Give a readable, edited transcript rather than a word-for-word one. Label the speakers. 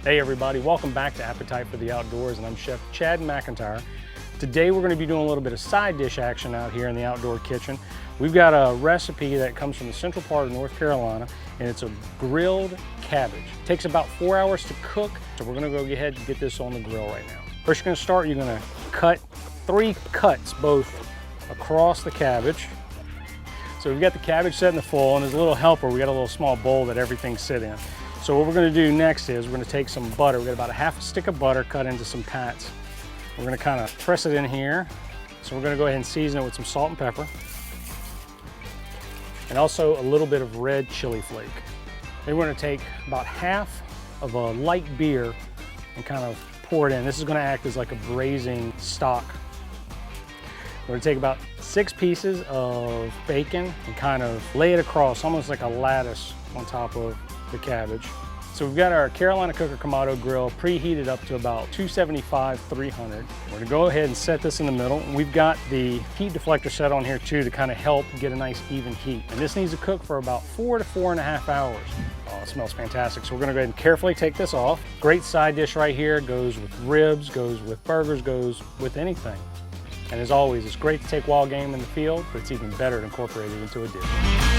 Speaker 1: Hey everybody, welcome back to Appetite for the Outdoors, and I'm Chef Chad McIntyre. Today we're going to be doing a little bit of side dish action out here in the outdoor kitchen. We've got a recipe that comes from the central part of North Carolina, and it's a grilled cabbage. It takes about 4 hours to cook, so we're going to go ahead and get this on the grill right now. First you're going to cut 3 cuts both across the cabbage. So we've got the cabbage set in the full, and as a little helper, we got a little small bowl that everything sit in. So what we're going to do next is we're going to take some butter. We've got about a half a stick of butter cut into some pats. We're going to kind of press it in here. So we're going to go ahead and season it with some salt and pepper. And also a little bit of red chili flake. Then we're going to take about half of a light beer and kind of pour it in. This is going to act as like a braising stock. We're going to take about 6 pieces of bacon and kind of lay it across, almost like a lattice on top of the cabbage. So we've got our Carolina Cooker Kamado Grill preheated up to about 275, 300. We're gonna go ahead and set this in the middle. We've got the heat deflector set on here too to kind of help get a nice even heat. And this needs to cook for about 4 to 4.5 hours. Oh, it smells fantastic. So we're gonna go ahead and carefully take this off. Great side dish right here. Goes with ribs, goes with burgers, goes with anything. And as always, it's great to take wild game in the field, but it's even better to incorporate it into a dish.